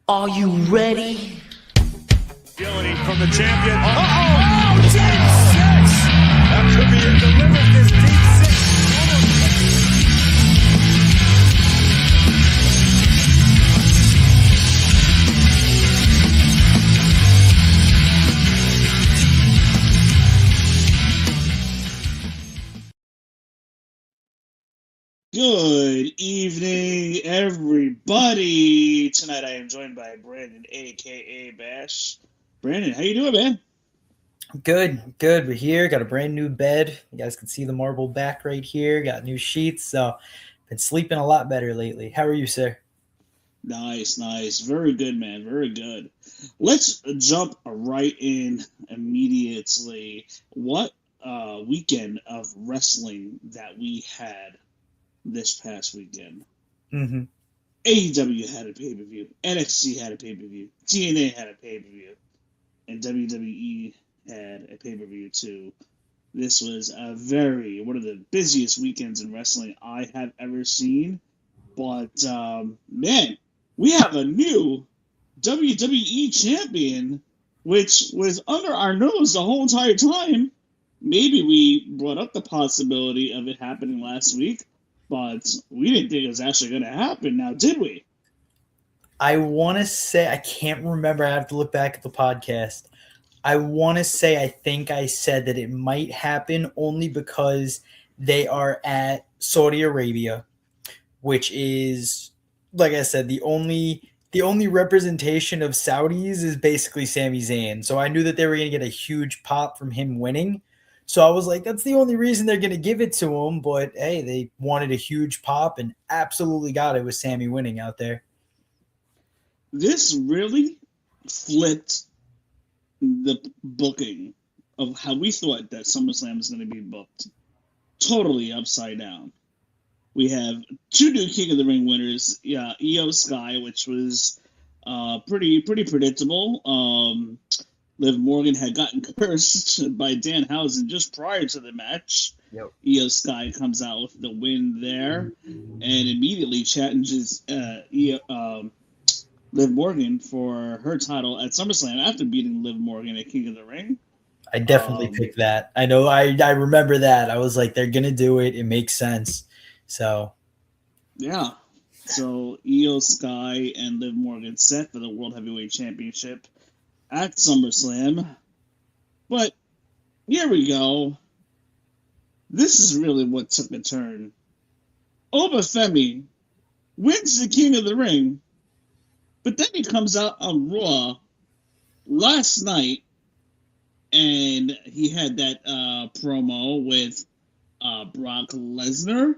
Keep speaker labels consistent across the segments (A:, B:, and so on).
A: Are you ready?
B: Agility from the champion. Oh, deep six! That could be it. Delivers this deep six.
C: Good evening, everybody. Tonight I am joined by Brandon, aka Bash. Brandon, how you doing, man?
D: Good. We're here. Got a brand new bed. You guys can see the marble back right here. Got new sheets. So been sleeping a lot better lately. How are you, sir?
C: Nice. Very good, man. Very good. Let's jump right in immediately. What weekend of wrestling that we had this past weekend.
D: Mm-hmm.
C: AEW had a pay-per-view. NXT had a pay-per-view. TNA had a pay-per-view. And WWE had a pay-per-view too. This was one of the busiest weekends in wrestling I have ever seen. But, man, we have a new WWE champion, which was under our nose the whole entire time. Maybe we brought up the possibility of it happening last week, but we didn't think it was actually going to happen now, did we?
D: I want to say, I can't remember. I have to look back at the podcast. I want to say, I think I said that it might happen only because they are at Saudi Arabia, which is, like I said, the only representation of Saudis is basically Sami Zayn. So I knew that they were going to get a huge pop from him winning. So I was like, that's the only reason they're going to give it to him. But, hey, they wanted a huge pop and absolutely got it with Sami winning out there.
C: This really flipped the booking of how we thought that SummerSlam was going to be booked. Totally upside down. We have two new King of the Ring winners. Yeah, Io Sky, which was pretty predictable. Liv Morgan had gotten cursed by Danhausen just prior to the match.
D: Yep.
C: Io Sky comes out with the win there and immediately challenges Liv Morgan for her title at SummerSlam after beating Liv Morgan at King of the Ring.
D: I definitely picked that. I know. I remember that. I was like, they're going to do it. It makes sense. So.
C: Yeah. So Io Sky and Liv Morgan set for the World Heavyweight Championship at SummerSlam. But here we go. This is really what took a turn. Oba Femi wins the King of the Ring, but then he comes out on Raw last night and he had that promo with Brock Lesnar.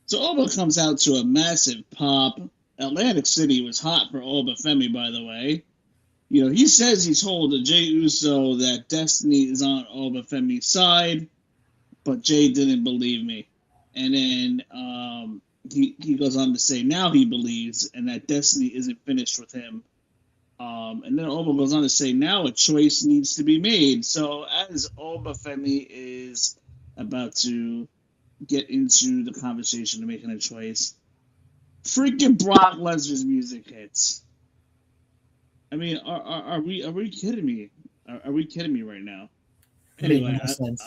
C: So Oba comes out to a massive pop. Atlantic City was hot for Oba Femi, by the way. You know, he says he told Jey Uso that Destiny is on Oba Femi's side, but Jey didn't believe me. And then he goes on to say now he believes and that Destiny isn't finished with him. And then Oba goes on to say now a choice needs to be made. So as Oba Femi is about to get into the conversation of making a choice, freaking Brock Lesnar's music hits. I mean, are we kidding me? Are we kidding me right now? Anyway, don't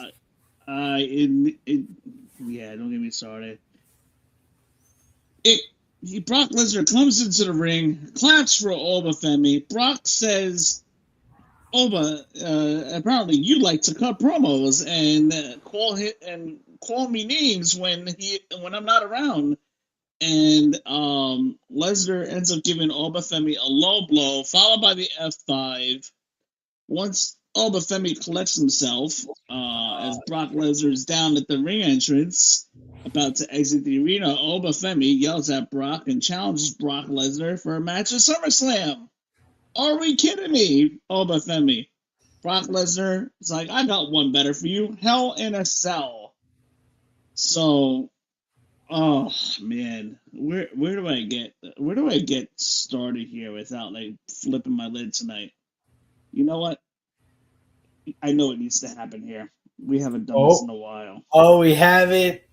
C: get me started. Brock Lesnar comes into the ring, claps for Oba Femi. Brock says, "Oba, apparently you like to cut promos and call me names when I'm not around." And Lesnar ends up giving Oba Femi a low blow, followed by the F5. Once Oba Femi collects himself, as Brock Lesnar is down at the ring entrance, about to exit the arena, Oba Femi yells at Brock and challenges Brock Lesnar for a match at SummerSlam. Are we kidding me, Oba Femi? Brock Lesnar is like, I got one better for you, Hell in a Cell. So, oh man, where do I get started here without like flipping my lid tonight? You know what? I know it needs to happen here. We haven't done this in a while.
D: Oh, we have it.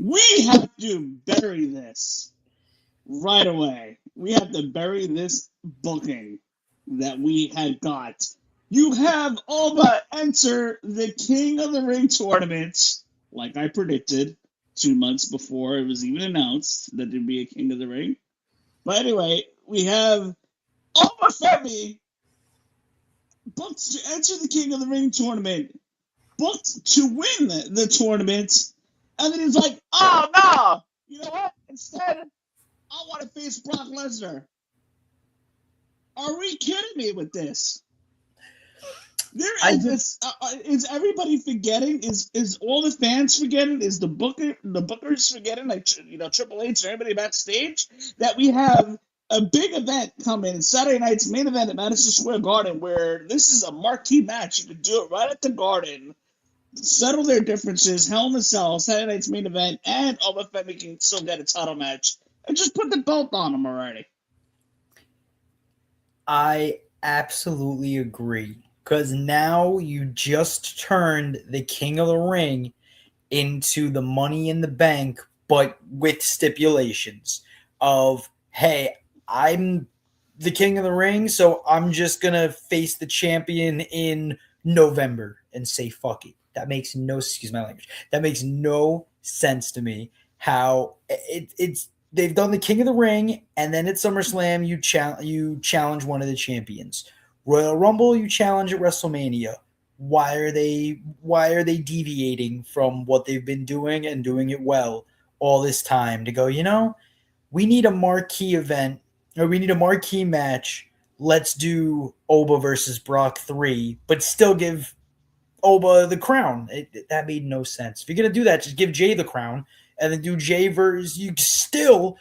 C: We have to bury this right away. We have to bury this booking that we had got. You have Alba enter the King of the Ring tournament, like I predicted 2 months before it was even announced that there'd be a King of the Ring. But anyway, we have Alba Femi booked to enter the King of the Ring tournament, booked to win the tournament, and then he's like, oh, no, you know what? Instead, I want to face Brock Lesnar. Are we kidding me with this? Is everybody forgetting? Is all the fans forgetting? Is the bookers forgetting? Like, Triple H and everybody backstage, that we have a big event coming, Saturday night's main event at Madison Square Garden, where this is a marquee match. You could do it right at the Garden, settle their differences, Hell in a Cell, Saturday night's main event, and Alba Femi can still get a title match, and just put the belt on them already.
D: I absolutely agree. Because now you just turned the King of the Ring into the Money in the Bank, but with stipulations of, hey, I'm the King of the Ring, so I'm just going to face the champion in November and say fuck it. That makes no, excuse my language, that makes no sense to me. How it's they've done the King of the Ring, and then at SummerSlam you challenge one of the champions. Royal Rumble, you challenge at WrestleMania. Why are they deviating from what they've been doing and doing it well all this time to go, we need a marquee event, or we need a marquee match. Let's do Oba versus Brock 3, but still give Oba the crown. That made no sense. If you're going to do that, just give Jay the crown and then do Jay versus, you still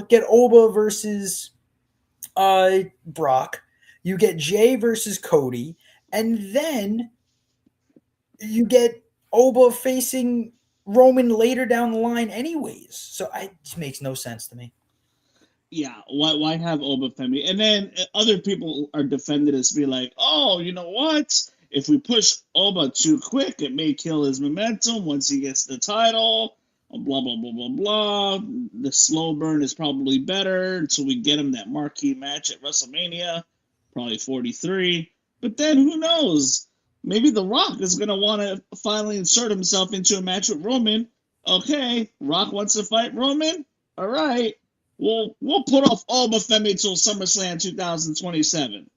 D: get Oba versus Brock. You get Jay versus Cody, and then you get Oba facing Roman later down the line anyways. So it just makes no sense to me.
C: Yeah, why have Oba Femi? And then other people are defended as be like, oh, you know what? If we push Oba too quick, it may kill his momentum once he gets the title. Blah, blah, blah, blah, blah. The slow burn is probably better until we get him that marquee match at WrestleMania. Probably 43. But then who knows? Maybe The Rock is going to want to finally insert himself into a match with Roman. Okay, Rock wants to fight Roman? All right. We'll put off Alba Femi till SummerSlam 2027.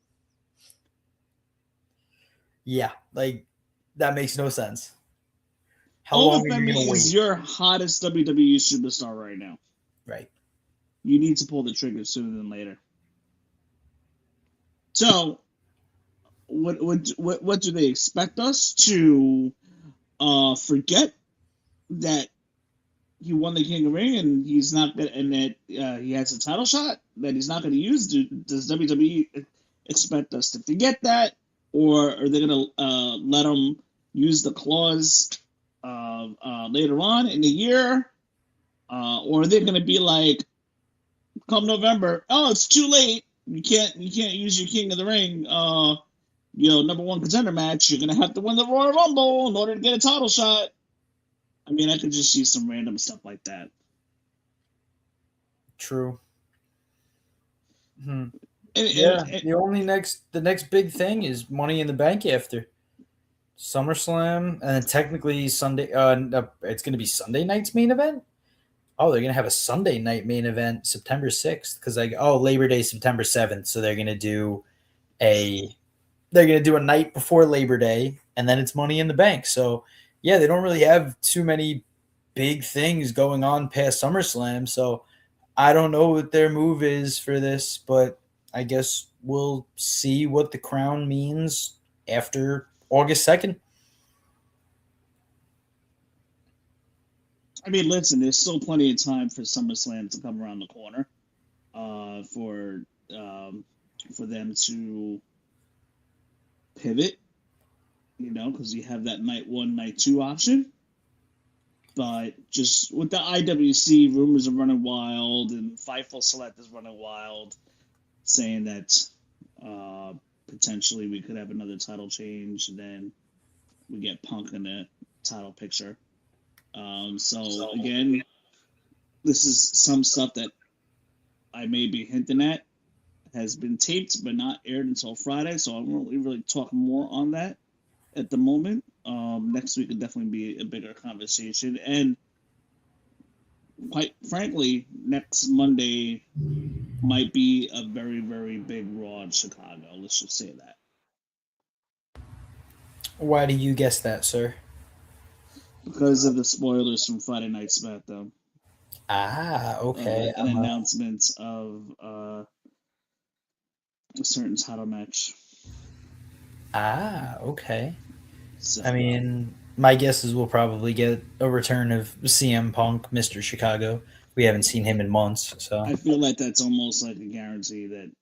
D: Yeah, that makes no sense.
C: How long are you going to wait? Is your hottest WWE superstar right now.
D: Right.
C: You need to pull the trigger sooner than later. So, what do they expect us to forget that he won the King of the Ring and he's not gonna, and that he has a title shot that he's not going to use? Does WWE expect us to forget that, or are they going to let him use the clause later on in the year, or are they going to be like, come November, oh, it's too late. You can't use your King of the Ring, number one contender match. You're gonna have to win the Royal Rumble in order to get a title shot. I mean, I could just see some random stuff like that.
D: True. The next big thing is Money in the Bank after SummerSlam, and then technically Sunday. It's gonna be Sunday night's main event. Oh, they're going to have a Sunday night main event September 6th because Labor Day September 7th. So they're going to do a night before Labor Day, and then it's Money in the Bank. So yeah, they don't really have too many big things going on past SummerSlam. So I don't know what their move is for this, but I guess we'll see what the crown means after August 2nd.
C: I mean, listen, there's still plenty of time for SummerSlam to come around the corner, for them to pivot, because you have that night 1, night 2 option. But just with the IWC, rumors are running wild, and Fightful Select is running wild, saying that potentially we could have another title change, and then we get Punk in the title picture. So again, this is some stuff that I may be hinting at has been taped but not aired until Friday. So I won't really talk more on that at the moment. Next week will definitely be a bigger conversation, and quite frankly, next Monday might be a very, very big Raw in Chicago. Let's just say that.
D: Why do you guess that, sir?
C: Because of the spoilers from Friday Night SmackDown.
D: Okay.
C: An announcement of a certain title match.
D: Okay.
C: So,
D: I mean, my guess is we'll probably get a return of CM Punk, Mr. Chicago. We haven't seen him in months, so
C: I feel like that's almost like a guarantee that.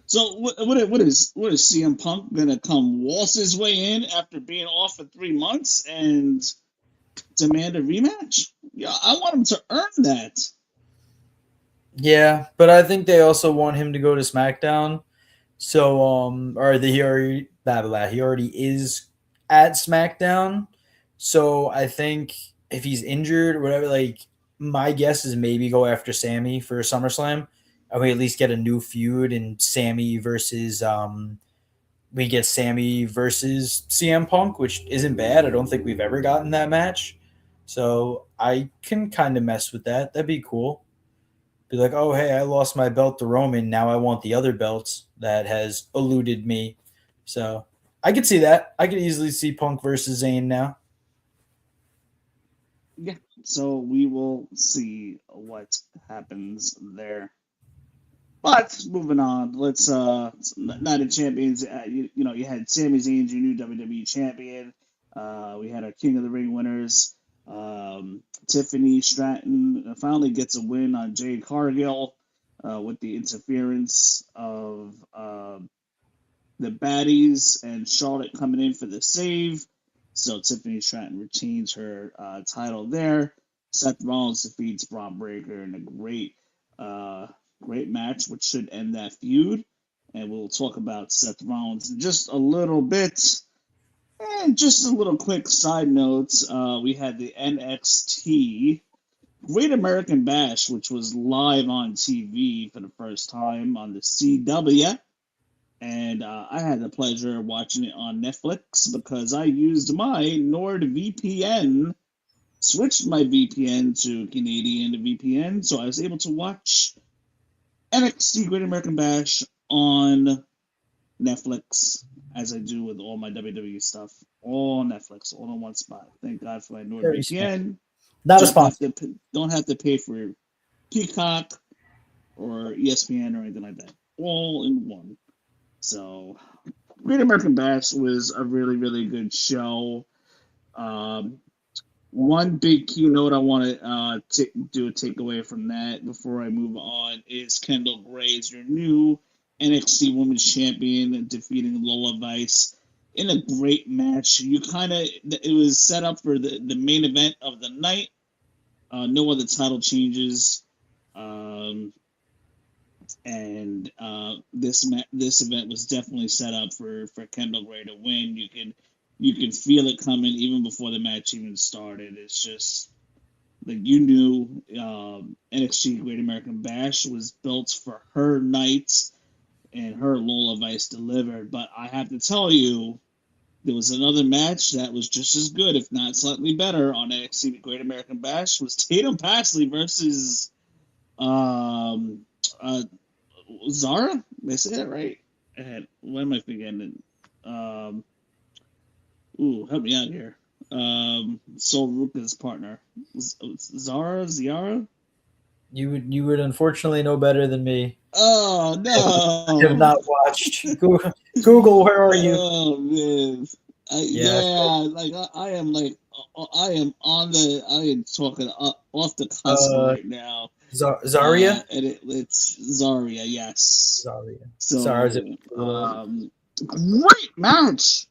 C: So what is CM Punk gonna come waltz his way in after being off for 3 months and demand a rematch? Yeah, I want him to earn that.
D: yeah. But I think they also want him to go to SmackDown. So or he already he already is at SmackDown. So I think if he's injured or whatever, like my guess is maybe go after Sami for SummerSlam. And we at least get a new feud and Sami versus we get Sami versus CM Punk, which isn't bad. I don't think we've ever gotten that match. So I can kind of mess with that. That'd be cool. Be like, oh, hey, I lost my belt to Roman. Now I want the other belts that has eluded me. So I could see that. I could easily see Punk versus Zayn now.
C: Yeah. So we will see what happens there. But moving on, let's Night of Champions. You had Sami Zayn, your new WWE champion. We had our King of the Ring winners. Tiffany Stratton finally gets a win on Jade Cargill with the interference of the baddies and Charlotte coming in for the save. So Tiffany Stratton retains her title there. Seth Rollins defeats Braun Breaker in a great match, which should end that feud. And we'll talk about Seth Rollins in just a little bit. And just a little quick side note, we had the NXT Great American Bash, which was live on TV for the first time on the CW. And I had the pleasure of watching it on Netflix because I used my NordVPN, switched my VPN to Canadian VPN, so I was able to watch NXT Great American Bash on Netflix, as I do with all my WWE stuff. All Netflix, all in one spot. Thank God for my NordVPN.
D: Not a sponsor.
C: Don't have to pay for Peacock or ESPN or anything like that. All in one. So, Great American Bash was a really, really good show. One big keynote I want to do a takeaway from that before I move on is Kendall Gray is your new NXT Women's Champion, defeating Lola Vice in a great match. It was set up for the main event of the night. No other title changes. And this event was definitely set up for Kendall Gray to win. You can feel it coming even before the match even started. It's just like you knew NXT Great American Bash was built for her night, and her Lola Vice delivered. But I have to tell you, there was another match that was just as good, if not slightly better, on NXT Great American Bash. Was Tatum Paxley versus Zara? Did I say that right? What am I forgetting? Help me out here. Sol Ruka's partner. Ziara?
D: You would unfortunately know better than me.
C: Oh no!
D: I have not watched. Google, where are you?
C: Oh man! I am talking off the cusp right now.
D: Zarya?
C: It's Zarya, yes.
D: Zarya.
C: So,
D: Zara's
C: great match.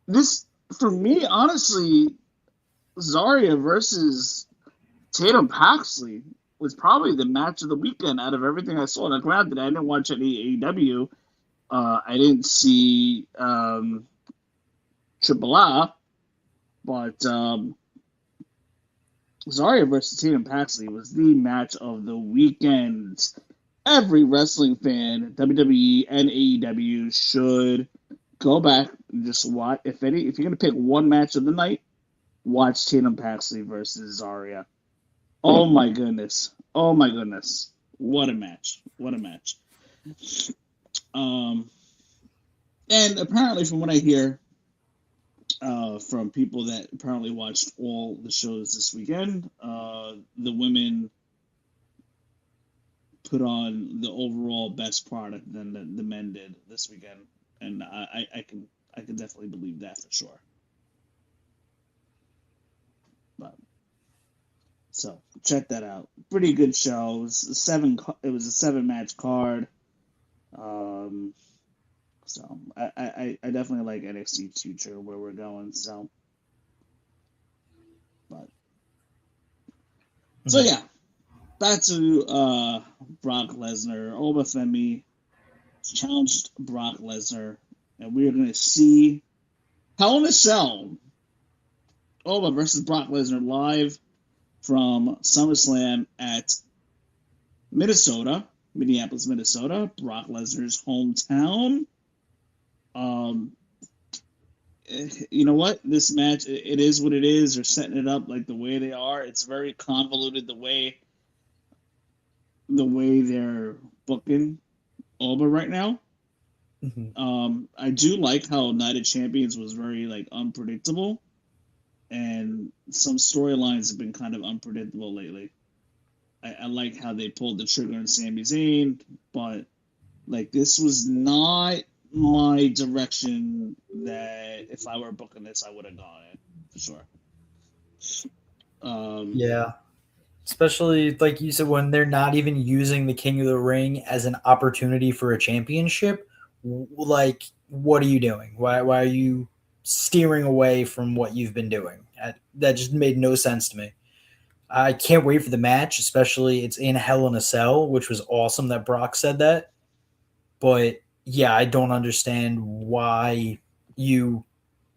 C: This, for me, honestly, Zarya versus Tatum Paxley was probably the match of the weekend out of everything I saw. Now, granted, I didn't watch any AEW. I didn't see Triple A, but Zarya versus Tatum Paxley was the match of the weekend. Every wrestling fan, WWE and AEW, should go back and just watch. If you're gonna pick one match of the night, watch Tatum Paxley versus Zarya. Oh my goodness! Oh my goodness! What a match! What a match! Um, and apparently, from what I hear, from people that apparently watched all the shows this weekend, the women put on the overall best product than the men did this weekend, and I can definitely believe that for sure. But so check that out. Pretty good show. It was a 7 match card. So I definitely like NXT's future where we're going. So, but so yeah, back to Brock Lesnar. Oba Femi challenged Brock Lesnar, and we're gonna see Hell in a Cell. Oba versus Brock Lesnar live from SummerSlam at Minneapolis, Minnesota, Brock Lesnar's hometown. You know what? This match, it is what it is. They're setting it up like the way they are. It's very convoluted the way they're booking Oba right now. I do like how Night of Champions was very like unpredictable, and some storylines have been kind of unpredictable lately. I like how they pulled the trigger on Sami Zayn, but like this was not my direction that if I were booking this, I would have gone in for sure.
D: Yeah. Especially, like you said, when they're not even using the King of the Ring as an opportunity for a championship, like, what are you doing? Why are you steering away from what you've been doing? That just made no sense to me. I can't wait for the match, especially it's in Hell in a Cell, which was awesome that Brock said that. But yeah, I don't understand why you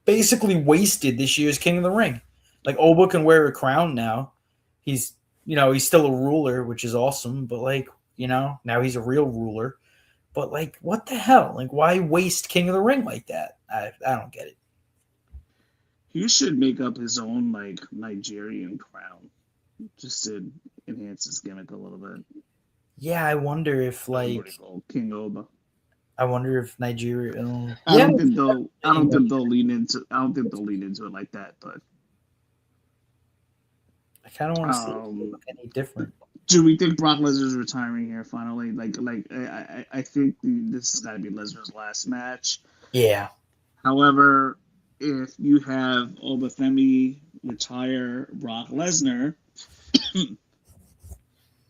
D: basically wasted this year's King of the Ring. Like Oba can wear a crown now. He's he's still a ruler, which is awesome, but like, now he's a real ruler. But like, what the hell? Like, why waste King of the Ring like that? I don't get it.
C: He should make up his own like Nigerian crown just to enhance his gimmick a little bit.
D: Yeah, I wonder if
C: Pretty cool. King Oba.
D: I wonder if Nigeria.
C: I don't think they'll lean into it like that, but
D: I kind of want to see if they look any different.
C: Do we think Brock Lesnar's retiring here finally? I think this has got to be Lesnar's last match.
D: Yeah.
C: However, if you have Oba Femi retire Brock Lesnar,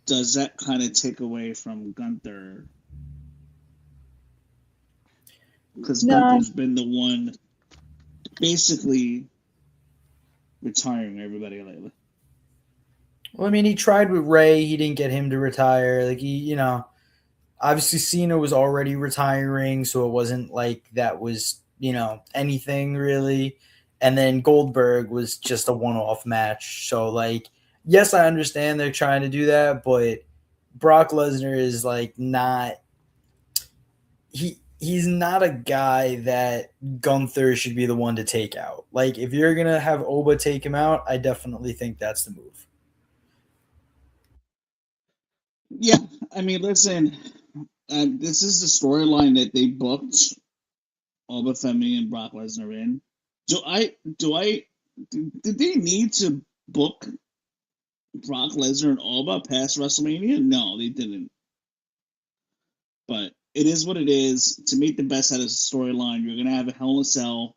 C: does that kind of take away from Gunther? Because Gunther's been the one basically retiring everybody lately.
D: Well, I mean, he tried with Ray. He didn't get him to retire. Like, obviously Cena was already retiring, so it wasn't like that was, anything really. And then Goldberg was just a one-off match. So, like, yes, I understand they're trying to do that, but Brock Lesnar is, like, not – he's not a guy that Gunther should be the one to take out. Like, if you're going to have Oba take him out, I definitely think that's the move.
C: Yeah, I mean, listen, this is the storyline that they booked Oba Femi and Brock Lesnar in. Did they need to book Brock Lesnar and Oba past WrestleMania? No, they didn't. But it is what it is. To make the best out of the storyline, you're gonna have a Hell in a Cell,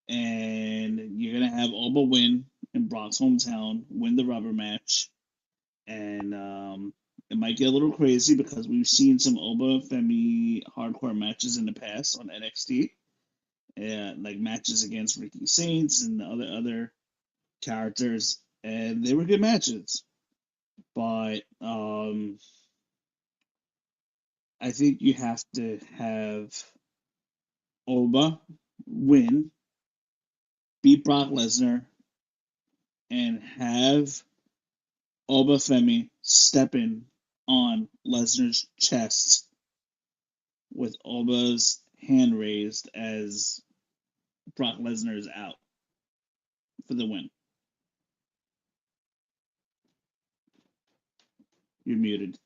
C: and you're gonna have Oba win in Brock's hometown, win the rubber match, and it might get a little crazy because we've seen some Oba Femi hardcore matches in the past on NXT, like matches against Ricky Saints and other characters, and they were good matches. But I think you have to have Oba win, beat Brock Lesnar, and have Oba Femi stepping on Lesnar's chest with Oba's hand raised as Brock Lesnar is out for the win. You're muted.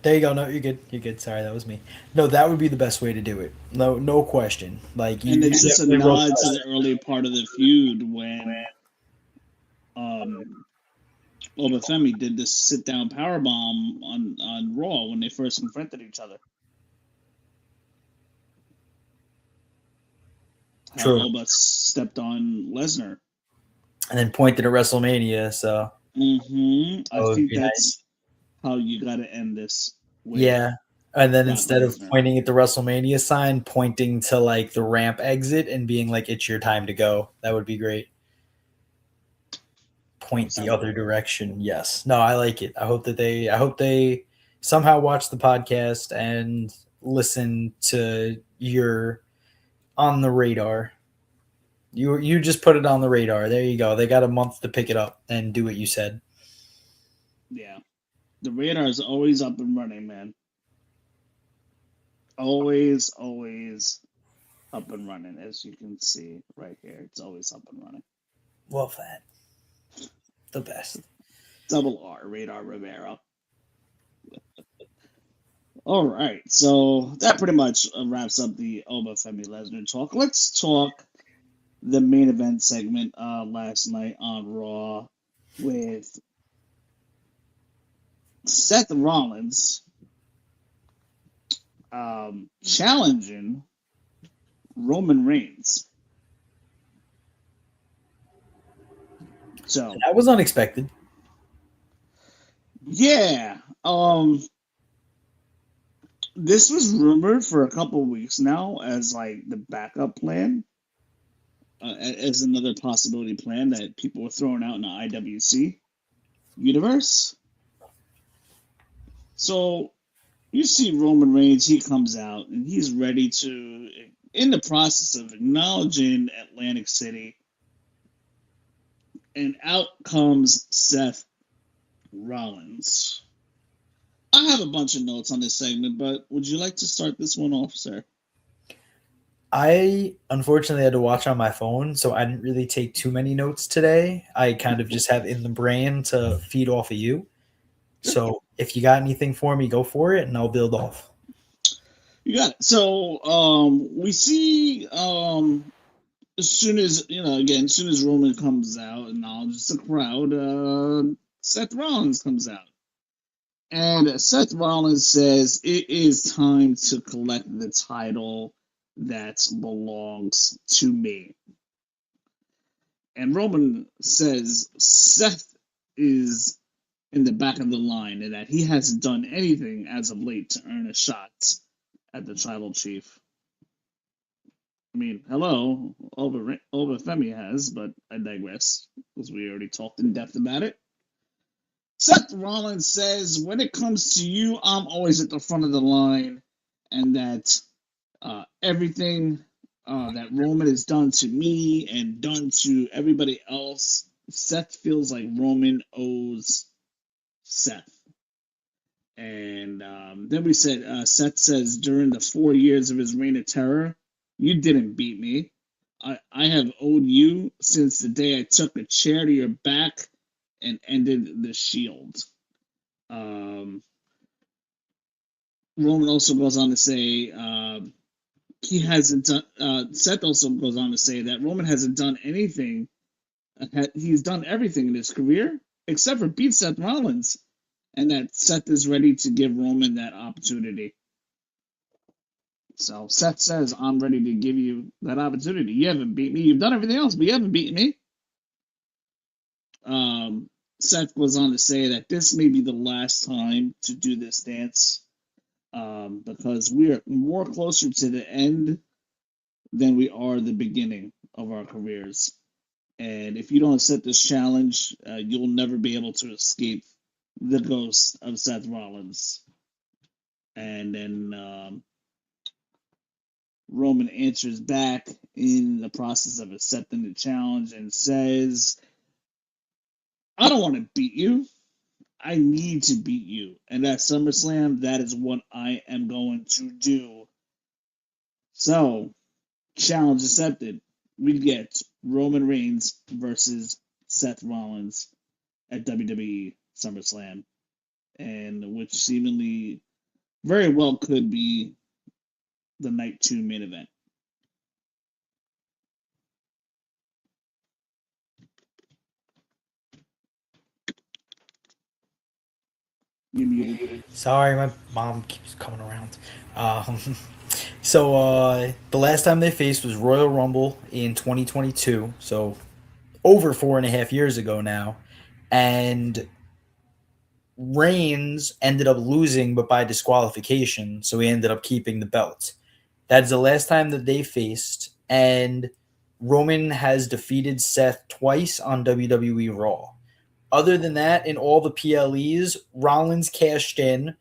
D: There you go. No, you're good. You're good. Sorry, that was me. No, that would be the best way to do it. No question. Like,
C: And it's just a
D: definitely wrote
C: nod to
D: that.
C: the early part of the feud when Oba Femi did this sit down powerbomb on Raw when they first confronted each other. How
D: True.
C: Oba stepped on Lesnar.
D: And then pointed at WrestleMania. So
C: I
D: would
C: think
D: be
C: that's how you got to end this. With
D: yeah. And then
C: Brock
D: instead of
C: Lesnar.
D: pointing at the WrestleMania sign, pointing to like the ramp exit and being like, "It's your time to go." That would be great. Point the other direction. Yes. No, I like it. I hope they somehow watch the podcast and listen to your on the radar. You just put it on the radar. There you go. They got a month to pick it up and do what you said.
C: Yeah. The radar is always up and running, man. Always up and running, as you can see right here. It's always up and running.
D: Love that. The best.
C: Double R, Radar Rivera. All right, so that pretty much wraps up the Oba Femi Lesnar talk. Let's talk the main event segment last night on Raw with Seth Rollins challenging Roman Reigns. So
D: that was unexpected.
C: Yeah. This was rumored for a couple weeks now as like the backup plan, as another possibility plan that people were throwing out in the IWC universe. So you see Roman Reigns, he comes out and he's ready to, in the process of acknowledging Atlantic City, and out comes Seth Rollins. I have a bunch of notes on this segment, but would you like to start this one off, sir?
D: I unfortunately had to watch on my phone, so I didn't really take too many notes today. I kind of just have in the brain to feed off of you. So if you got anything for me, go for it, and I'll build off.
C: You got it. So we see as soon as as soon as Roman comes out, acknowledges the crowd, Seth Rollins comes out. And Seth Rollins says it is time to collect the title that belongs to me. And Roman says Seth is in the back of the line and that he hasn't done anything as of late to earn a shot at the tribal chief. I mean, hello, Oba Femi has, but I digress, because we already talked in depth about it. Seth Rollins says, when it comes to you, I'm always at the front of the line, and that everything that Roman has done to me and done to everybody else, Seth feels like Roman owes Seth. And then we said, Seth says, during the 4 years of his reign of terror, you didn't beat me. I have owed you since the day I took a chair to your back and ended the Shield. Roman also goes on to say he hasn't done. Seth also goes on to say that Roman hasn't done anything. He's done everything in his career except for beat Seth Rollins, and that Seth is ready to give Roman that opportunity. So Seth says, I'm ready to give you that opportunity. You haven't beat me. You've done everything else, but you haven't beaten me. Seth goes on to say that this may be the last time to do this dance because we are more closer to the end than we are the beginning of our careers. And if you don't accept this challenge, you'll never be able to escape the ghost of Seth Rollins. And then Roman answers back in the process of accepting the challenge and says, I don't want to beat you. I need to beat you. And at SummerSlam, that is what I am going to do. So, challenge accepted. We get Roman Reigns versus Seth Rollins at WWE SummerSlam, and which seemingly very well could be the night 2 main event. You muted.
D: Sorry, my mom keeps coming around. So the last time they faced was Royal Rumble in 2022, so over 4.5 years ago now, and Reigns ended up losing, but by disqualification, so he ended up keeping the belt. That's the last time that they faced, and Roman has defeated Seth twice on WWE Raw. Other than that, in all the PLEs, Rollins cashed in,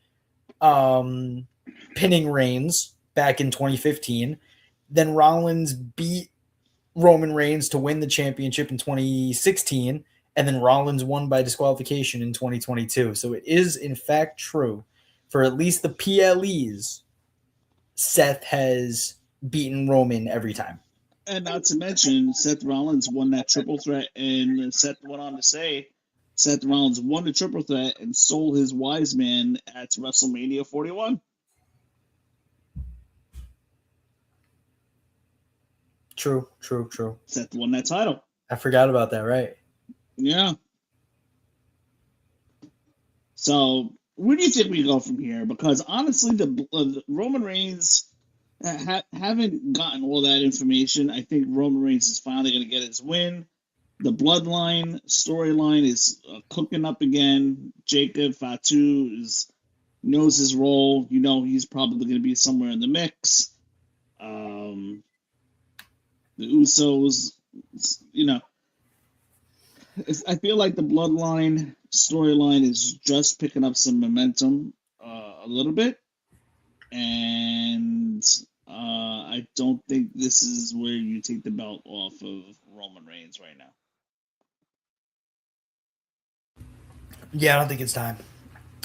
D: pinning Reigns back in 2015. Then Rollins beat Roman Reigns to win the championship in 2016, and then Rollins won by disqualification in 2022. So it is, in fact, true. For at least the PLEs, Seth has beaten Roman every time.
C: And not to mention, Seth Rollins won that triple threat, and Seth went on to say Seth Rollins won the triple threat and sold his wise man at WrestleMania 41.
D: True.
C: Seth won that title.
D: I forgot about that, right?
C: Yeah. So, where do you think we go from here? Because honestly, the Roman Reigns haven't gotten all that information. I think Roman Reigns is finally going to get his win. The bloodline storyline is cooking up again. Jacob Fatu knows his role. You know he's probably going to be somewhere in the mix. The Usos, you know, I feel like the bloodline storyline is just picking up some momentum a little bit, and I don't think this is where you take the belt off of Roman Reigns right now.
D: Yeah, I don't think it's time.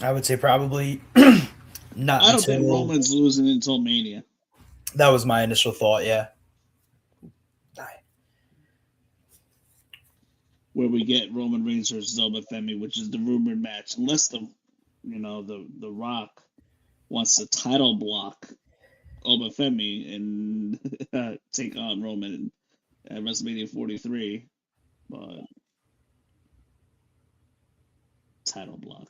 D: I would say probably not.
C: I don't think Roman's losing until Mania.
D: That was my initial thought, yeah.
C: Where we get Roman Reigns versus Femi, which is the rumored match, unless the Rock wants to title block Femi and take on Roman at WrestleMania 43, but title block.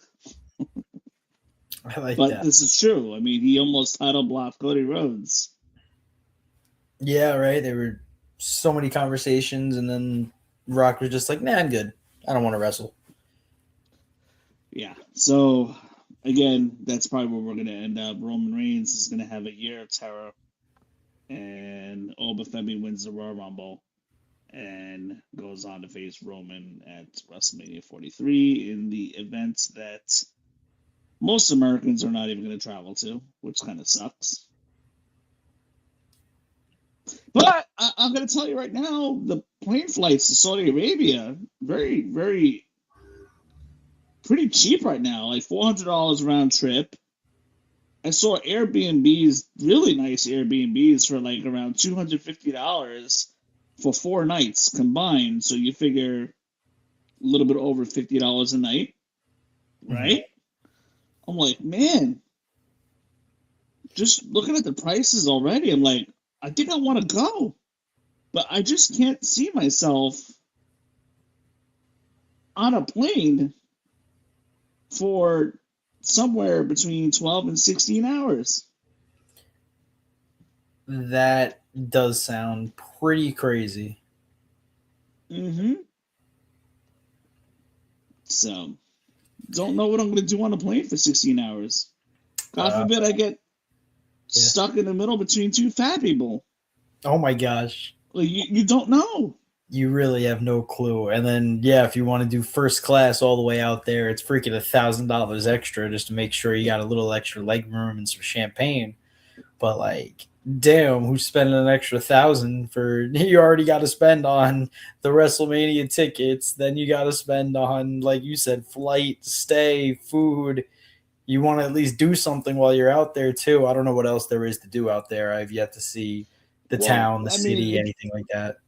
D: I like
C: but
D: that.
C: This is true. I mean, he almost title blocked Cody Rhodes.
D: Yeah, right. There were so many conversations, and then Rock was just like, "Nah, I'm good. I don't want to wrestle."
C: Yeah. So again, that's probably where we're going to end up. Roman Reigns is going to have a year of terror, and Femi wins the Royal Rumble and goes on to face Roman at WrestleMania 43 in the event that most Americans are not even going to travel to, which kind of sucks. But I'm going to tell you right now, the plane flights to Saudi Arabia, very, very, pretty cheap right now, like $400 round trip. I saw Airbnbs, really nice Airbnbs, for like around $250 for 4 nights combined. So you figure a little bit over $50 a night, right? Mm-hmm. I'm like, man, just looking at the prices already, I'm like, I think I want to go, but I just can't see myself on a plane for somewhere between 12 and 16 hours.
D: That does sound pretty crazy.
C: Mm-hmm. So, don't know what I'm going to do on a plane for 16 hours. God forbid I get stuck in the middle between 2 fat people.
D: Oh my gosh.
C: Like, you don't know.
D: You really have no clue. And then, yeah, if you want to do first class all the way out there, it's freaking $1,000 extra just to make sure you got a little extra leg room and some champagne. But like, damn, who's spending an extra $1,000 for? You already got to spend on the WrestleMania tickets. Then you got to spend on, like you said, flight, stay, food. You want to at least do something while you're out there too. I don't know what else there is to do out there. I've yet to see the town, the city, anything like that.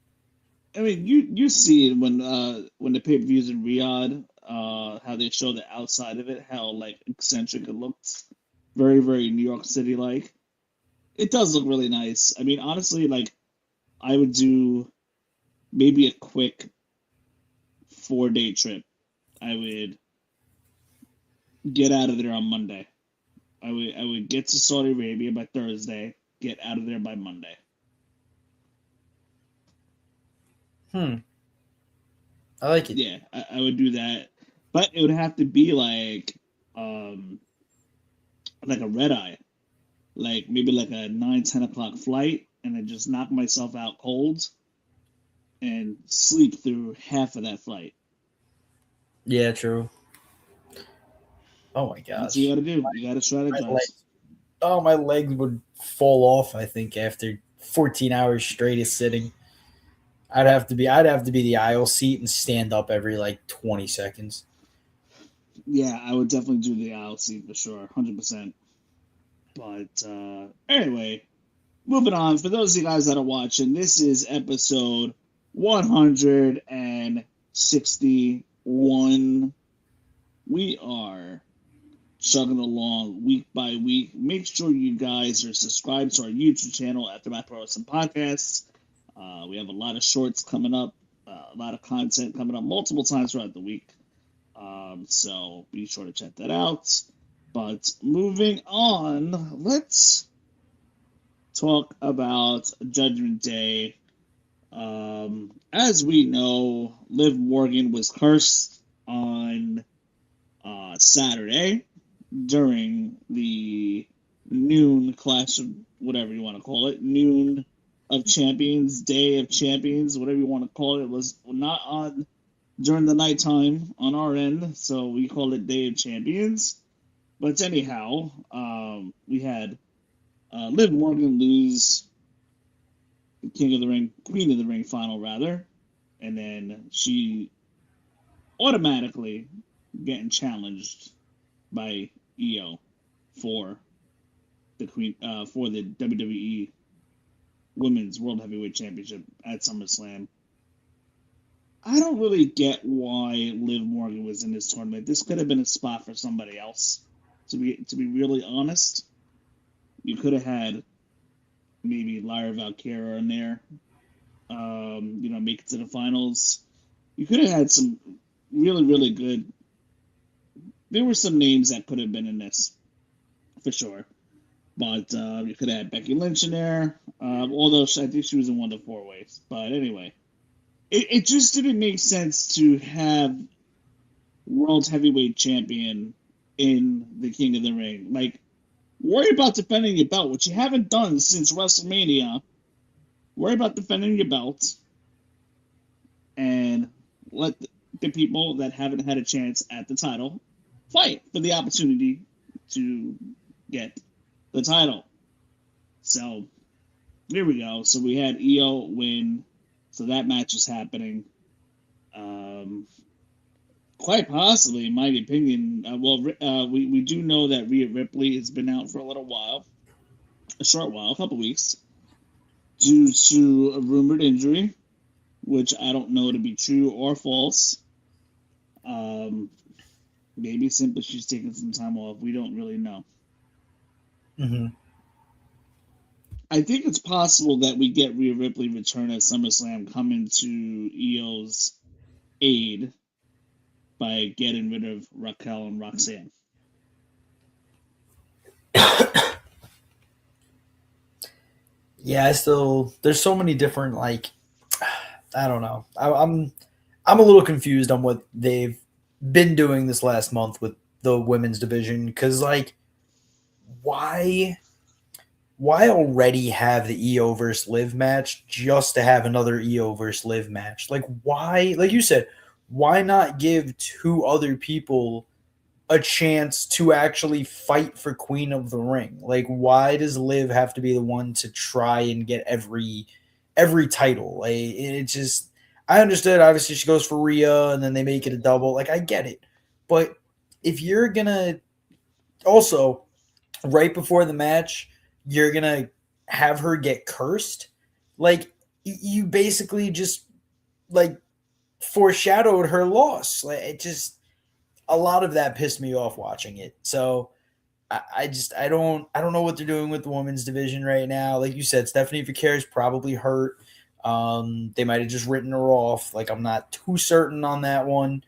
C: I mean, you see it when the pay-per-views in Riyadh, how they show the outside of it, how like eccentric it looks, very very New York City like. It does look really nice. I mean, honestly, like I would do maybe a quick 4-day trip. I would get out of there on Monday. I would get to Saudi Arabia by Thursday, get out of there by Monday.
D: I like it.
C: Yeah, I would do that, but it would have to be like a red eye, like maybe like a 9-10 o'clock flight, and then just knock myself out cold and sleep through half of that flight.
D: Yeah, true. Oh my gosh.
C: That's what you got to do. You got to strategize.
D: My legs would fall off, I think, after 14 hours straight of sitting. I'd have to be the aisle seat and stand up every like 20 seconds.
C: Yeah, I would definitely do the aisle seat for sure, 100%. But anyway, moving on. For those of you guys that are watching, this is episode 161. We are chugging along week by week. Make sure you guys are subscribed to our YouTube channel, Aftermath Pro Wrestling Podcasts. We have a lot of shorts coming up, a lot of content coming up multiple times throughout the week. So be sure to check that out. But moving on, let's talk about Judgment Day. As we know, Liv Morgan was cursed on Saturday during the noon clash of whatever you want to call it, noon of Champions, Day of Champions, whatever you want to call it. It was not on during the nighttime on our end, so we call it Day of Champions. But anyhow, we had Liv Morgan lose the Queen of the Ring final rather, and then she automatically getting challenged by Io for the WWE Women's World Heavyweight Championship at SummerSlam. I don't really get why Liv Morgan was in this tournament. This could have been a spot for somebody else. To be really honest, you could have had maybe Lyra Valkyria in there. Make it to the finals. You could have had some really really good. There were some names that could have been in this for sure. But you could have had Becky Lynch in there, although I think she was in one of the 4 ways. But anyway, it just didn't make sense to have World Heavyweight Champion in the King of the Ring. Like, worry about defending your belt, which you haven't done since WrestleMania. Worry about defending your belt and let the people that haven't had a chance at the title fight for the opportunity to get the title. So here we go. So we had Io win. So that match is happening. Quite possibly, in my opinion. We do know that Rhea Ripley has been out for a little while, a short while, a couple weeks, due to a rumored injury, which I don't know to be true or false. Maybe simply she's taking some time off. We don't really know.
D: Mm-hmm.
C: I think it's possible that we get Rhea Ripley return at SummerSlam coming to Io's aid by getting rid of Raquel and Roxanne.
D: Yeah, there's so many different, like, I don't know. I'm a little confused on what they've been doing this last month with the women's division, because, like, why already have the Io versus Liv match just to have another Io versus Liv match? Like, why, like you said, why not give 2 other people a chance to actually fight for Queen of the Ring. Like, why does Liv have to be the one to try and get every title? Like, it just, I understood. Obviously, she goes for Rhea, and then they make it a double. Like, I get it, but if you're gonna also right before the match, you're gonna have her get cursed. Like, you basically just like foreshadowed her loss. Like, it just, a lot of that pissed me off watching it. So I don't know what they're doing with the women's division right now. Like you said, Stephanie Vicari's probably hurt. They might have just written her off. Like, I'm not too certain on that one.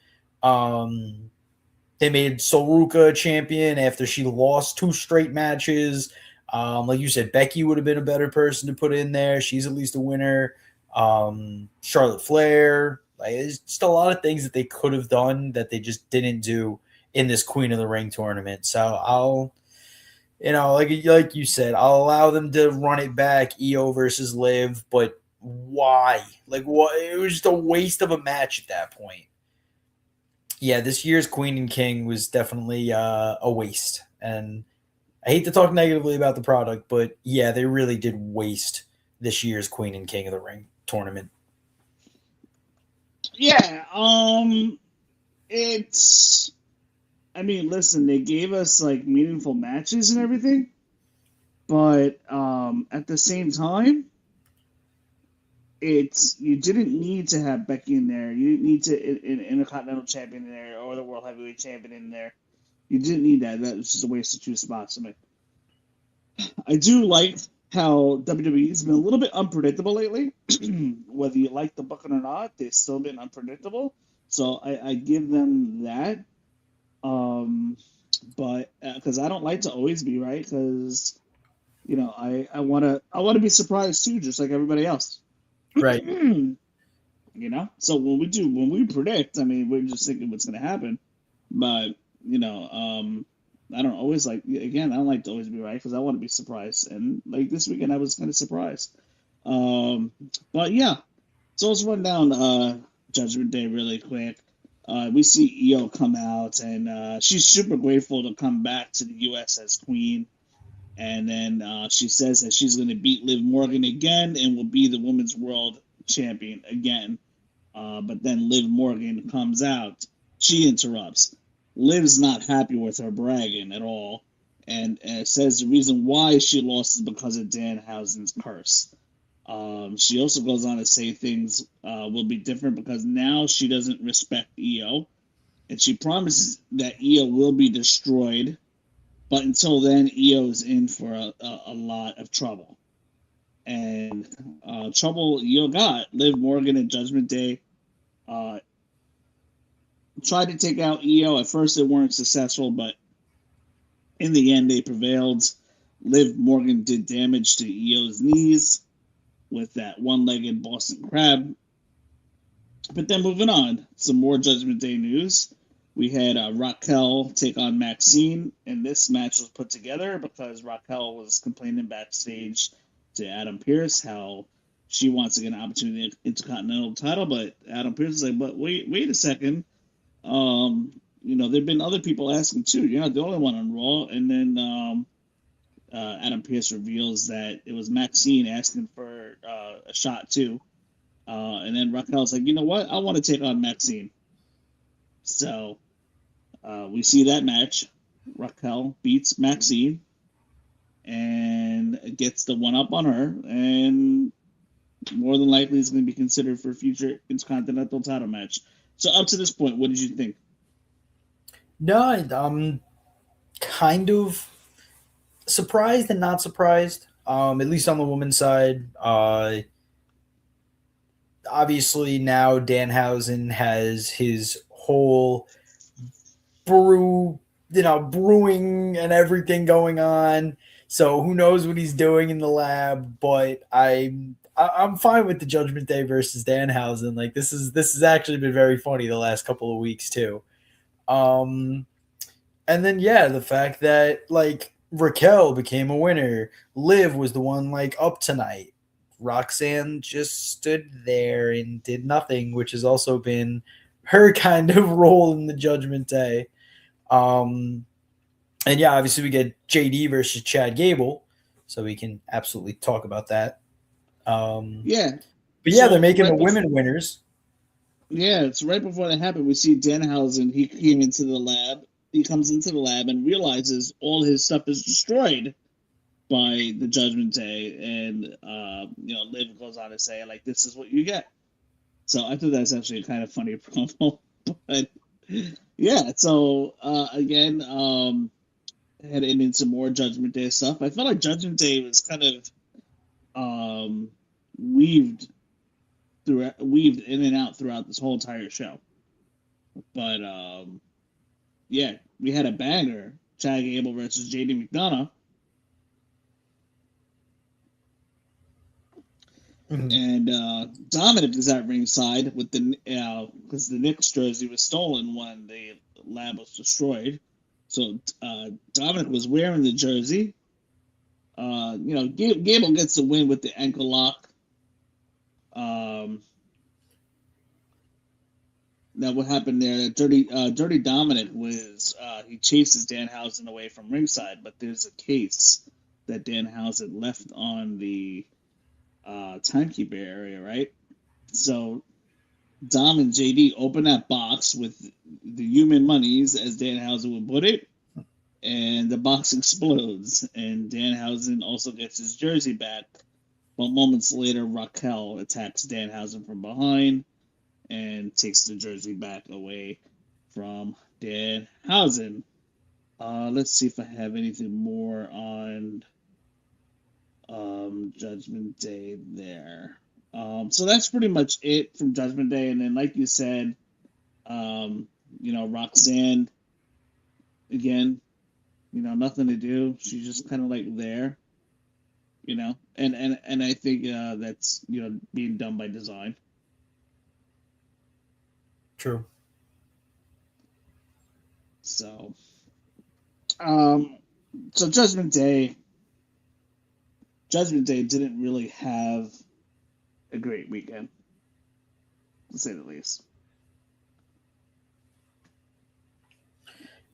D: They made Soruka a champion after she lost 2 straight matches. Like you said, Becky would have been a better person to put in there. She's at least a winner. Charlotte Flair. Like, there's just a lot of things that they could have done that they just didn't do in this Queen of the Ring tournament. So I'll, like you said, I'll allow them to run it back, Io versus Liv, but why? Like, what? It was just a waste of a match at that point. Yeah, this year's Queen and King was definitely a waste. And I hate to talk negatively about the product, but yeah, they really did waste this year's Queen and King of the Ring tournament.
C: Yeah, it's. I mean, listen, they gave us like meaningful matches and everything, but at the same time, you didn't need to have Becky in there. You didn't need to an Intercontinental Champion in there or the World Heavyweight Champion in there. You didn't need that. That was just a waste of 2 spots to me. I do like how WWE's been a little bit unpredictable lately. Whether you like the booking or not, they've still been unpredictable. So I give them that. But because I don't like to always be right, because I want to be surprised too, just like everybody else.
D: Right.
C: So when we predict, I mean, we're just thinking what's going to happen. But I don't always I don't like to always be right, because I want to be surprised. And like this weekend, I was kind of surprised. But yeah, so let's run down Judgment Day really quick. We see Io come out, and she's super grateful to come back to the U.S. as queen. And then she says that she's going to beat Liv Morgan again and will be the women's world champion again. But then Liv Morgan comes out. She interrupts. Liv's not happy with her bragging at all, and says the reason why she lost is because of Danhausen's curse. She also goes on to say things will be different because now she doesn't respect Io, and she promises that Io will be destroyed, but until then, Io is in for a lot of trouble. And trouble Io got. Liv Morgan and Judgment Day tried to take out Io. At first, they weren't successful, but in the end, they prevailed. Liv Morgan did damage to Io's knees with that one-legged Boston Crab. But then moving on, some more Judgment Day news. We had Raquel take on Maxine, and this match was put together because Raquel was complaining backstage to Adam Pearce how she wants to get an opportunity in the Intercontinental title, but Adam Pearce is like, but wait a second. There have been other people asking too. You're not the only one on Raw. And then Adam Pearce reveals that it was Maxine asking for a shot too. And then Raquel's like, you know what? I want to take on Maxine. So we see that match. Raquel beats Maxine and gets the one up on her, and more than likely is going to be considered for a future Intercontinental title match. So up to this point, what did you think?
D: No, I'm kind of surprised and not surprised. At least on the women's side. Obviously now Danhausen has his whole brewing and everything going on. So who knows what he's doing in the lab? But I'm fine with the Judgment Day versus Danhausen. Like, this has actually been very funny the last couple of weeks too. And then the fact that like Raquel became a winner, Liv was the one like up tonight. Roxanne just stood there and did nothing, which has also been her kind of role in the Judgment Day. And yeah, obviously we get JD versus Chad Gable, so we can absolutely talk about that.
C: Yeah.
D: But yeah, they're
C: So
D: making the women winners.
C: Yeah, it's right before that happened. We see Danhausen. He came into the lab. He comes into the lab and realizes all his stuff is destroyed by the Judgment Day, and Liv goes on to say like, "This is what you get." So I thought that's actually a kind of funny promo. But yeah, so again, heading into more Judgment Day stuff. I felt like Judgment Day was kind of weaved weaved in and out throughout this whole entire show. But yeah, we had a banger: Chad Gable versus JD McDonough.
D: Mhm.
C: And Dominic is at ringside with the because the Knicks jersey was stolen when the lab was destroyed. So Dominic was wearing the jersey. Gable gets the win with the ankle lock. Now what happened there? Dirty Dominic was he chases Danhausen away from ringside, but there's a case that Danhausen left on the timekeeper area, right? So Dom and JD open that box with the human monies, as Danhausen would put it, and the box explodes. And Danhausen also gets his jersey back, but moments later, Raquel attacks Danhausen from behind and takes the jersey back away from Danhausen. Let's see if I have anything more on Judgment Day there. So that's pretty much it from Judgment Day. And then, like you said, Roxanne, again, nothing to do. She's just kind of like there, and I think that's, being done by design.
D: True.
C: So, so Judgment Day didn't really have a great weekend, to say the least.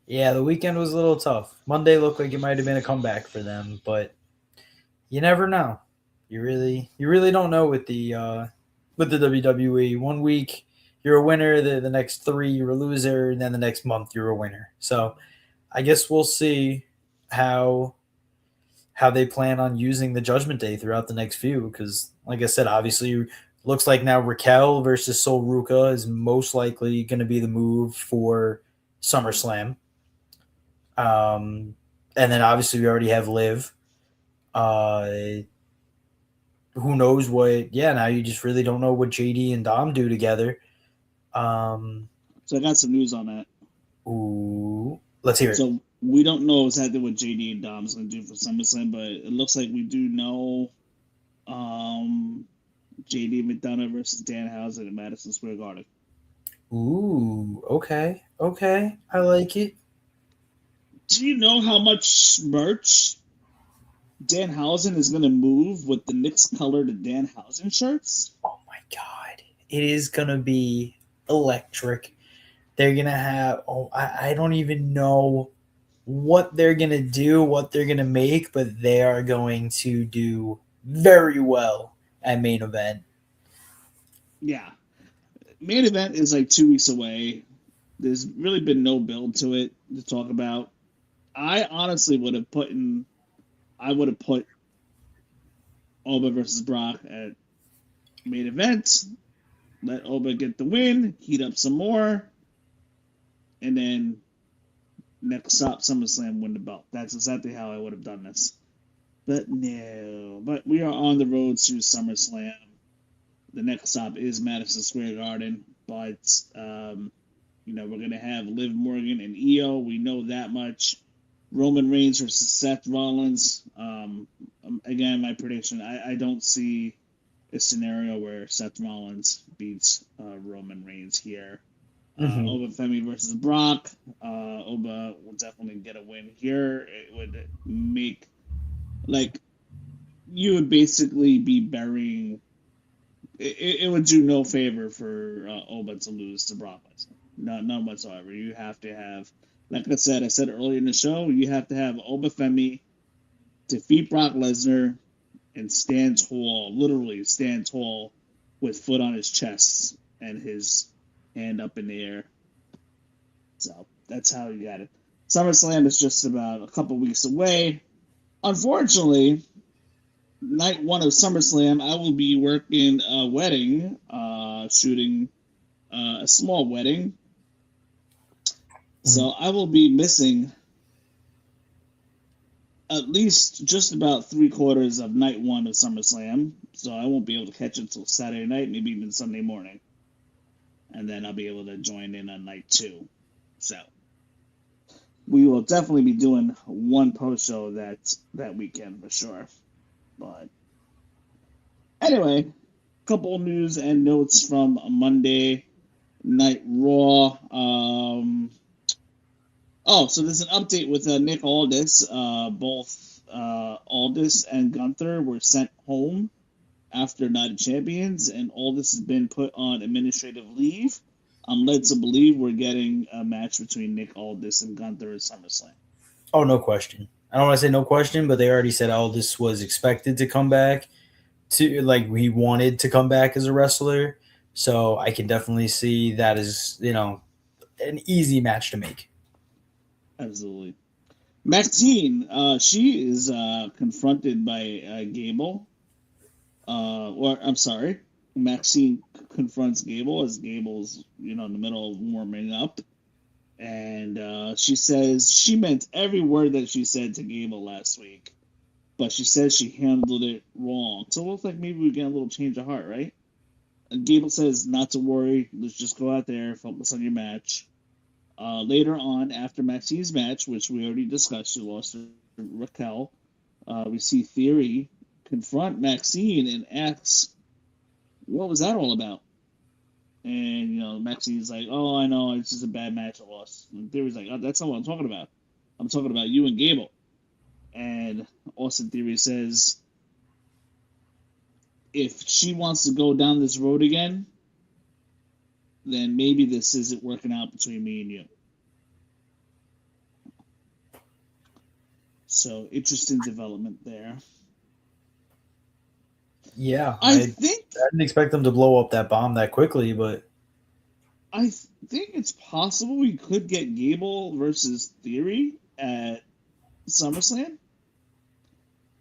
D: Yeah, the weekend was a little tough. Monday looked like it might have been a comeback for them, but you never know. You really don't know with the WWE. One week you're a winner, the next 3 you're a loser, and then the next month you're a winner. So I guess we'll see how they plan on using the Judgment Day throughout the next few. Because, like I said, obviously looks like now Raquel versus Sol Ruca is most likely going to be the move for SummerSlam. And then obviously we already have Liv. Who knows what? Yeah, now you just really don't know what JD and Dom do together.
C: So I got some news on that.
D: Ooh, let's hear it.
C: So we don't know exactly what JD and Dom's going to do for SummerSlam, but it looks like we do know JD McDonough versus Danhausen at Madison Square Garden.
D: Ooh, okay, I like it.
C: Do you know how much merch Danhausen is going to move with the Knicks colored Danhausen shirts?
D: Oh my god, it is going to be electric. They're going to have, I don't even know what they're going to do, what they're going to make, but they are going to do very well at main event.
C: Yeah. Main event is like 2 weeks away. There's really been no build to it to talk about. I honestly would have put Oba versus Brock at main event. Let Oba get the win, heat up some more, and then next stop SummerSlam, win the belt. That's exactly how I would have done this. But no. But we are on the road to SummerSlam. The next stop is Madison Square Garden, but we're gonna have Liv Morgan and Io. We know that much. Roman Reigns versus Seth Rollins. Again, my prediction: I don't see a scenario where Seth Rollins beats Roman Reigns here. Oba Femi versus Brock. Oba will definitely get a win here. It would make, like, you would basically be burying. It would do no favor for Oba to lose to Brock Lesnar. None whatsoever. You have to have Like I said earlier in the show, you have to have Femi defeat Brock Lesnar and stand tall, literally stand tall, with foot on his chest and his hand up in the air. So that's how you got it. SummerSlam is just about a couple weeks away. Unfortunately, night one of SummerSlam, I will be working a wedding, shooting a small wedding. So I will be missing at least just about 3/4 of night one of SummerSlam. So I won't be able to catch it until Saturday night, maybe even Sunday morning. And then I'll be able to join in on night two. So we will definitely be doing one post show that weekend for sure. But anyway, couple news and notes from Monday Night Raw. So there's an update with Nick Aldis. Both Aldis and Gunther were sent home after Night of Champions, and Aldis has been put on administrative leave. I'm led to believe we're getting a match between Nick Aldis and Gunther at SummerSlam.
D: Oh, no question. I don't want to say no question, but they already said Aldis was expected to come back. He wanted to come back as a wrestler. So I can definitely see that as, an easy match to make.
C: Absolutely. Maxine, she is confronted by Gable. Maxine confronts Gable as Gable's, in the middle of warming up. And she says she meant every word that she said to Gable last week. But she says she handled it wrong. So it looks like maybe we get a little change of heart, right? And Gable says not to worry. Let's just go out there, focus on your match. Later on, after Maxine's match, which we already discussed, she lost to Raquel, we see Theory confront Maxine and asks, what was that all about? And, Maxine's like, oh, I know, it's just a bad match I lost. And Theory's like, oh, that's not what I'm talking about. I'm talking about you and Gable. And Austin Theory says, if she wants to go down this road again, then maybe this isn't working out between me and you. So, interesting development there.
D: Yeah. I didn't expect them to blow up that bomb that quickly, but
C: I think it's possible we could get Gable versus Theory at SummerSlam,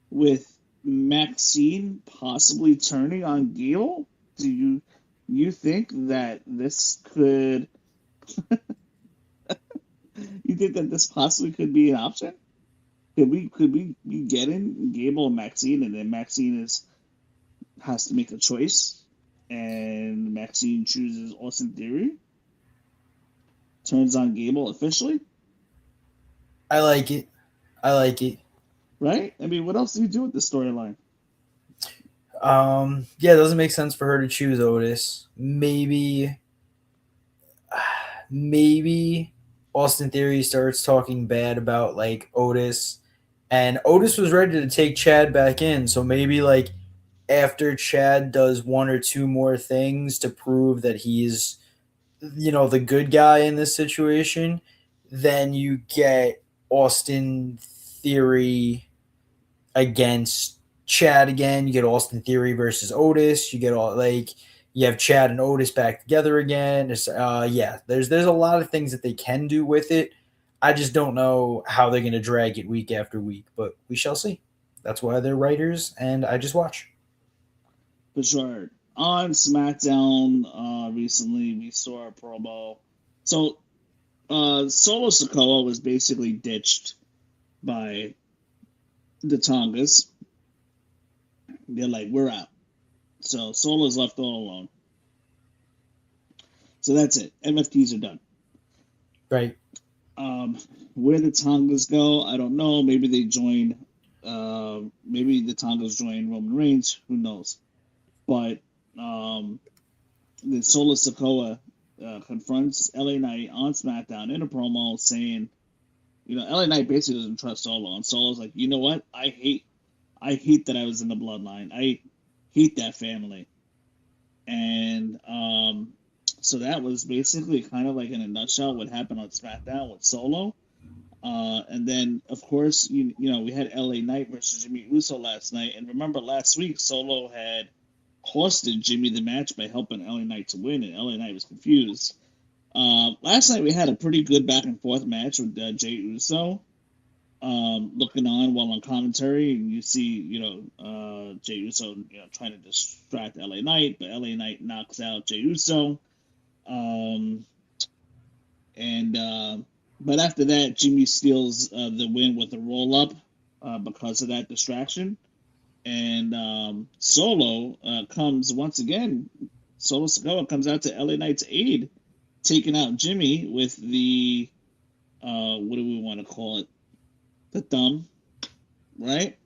C: with Maxine possibly turning on Gable. Do you think that this could you think that this possibly could be an option? Could we be getting Gable and Maxine, and then Maxine has to make a choice, and Maxine chooses Austin Theory, turns on Gable officially?
D: I like it.
C: Right? I mean, what else do you do with the storyline?
D: Yeah, it doesn't make sense for her to choose Otis. Maybe Austin Theory starts talking bad about Otis, and Otis was ready to take Chad back in. So maybe after Chad does one or two more things to prove that he's the good guy in this situation, then you get Austin Theory against Chad again. You get Austin Theory versus Otis. You get you have Chad and Otis back together again. There's a lot of things that they can do with it. I just don't know how they're going to drag it week after week, but we shall see. That's why they're writers, and I just watch.
C: For sure. On SmackDown recently, we saw a promo. So Solo Sikoa was basically ditched by the Tongas. They're like, we're out. So Solo's left all alone. So that's it. MFTs are done.
D: Right.
C: Where the Tongas go, I don't know. Maybe they join. Maybe the Tongas join Roman Reigns. Who knows? But the Solo Sikoa confronts LA Knight on SmackDown in a promo saying, LA Knight basically doesn't trust Solo, and Solo's like, you know what? I hate that I was in the bloodline. I hate that family. And So that was basically kind of like in a nutshell what happened on SmackDown with Solo. And then, of course, we had LA Knight versus Jimmy Uso last night. And remember, last week, Solo had costed Jimmy the match by helping LA Knight to win, and LA Knight was confused. Last night, we had a pretty good back and forth match with Jey Uso looking on while on commentary. And you see, Jey Uso trying to distract LA Knight, but LA Knight knocks out Jey Uso. But after that, Jimmy steals the win with a roll up because of that distraction. And Solo comes once again. Solo Sikoa comes out to LA Knight's aid, taking out Jimmy with the what do we want to call it? The thumb, right?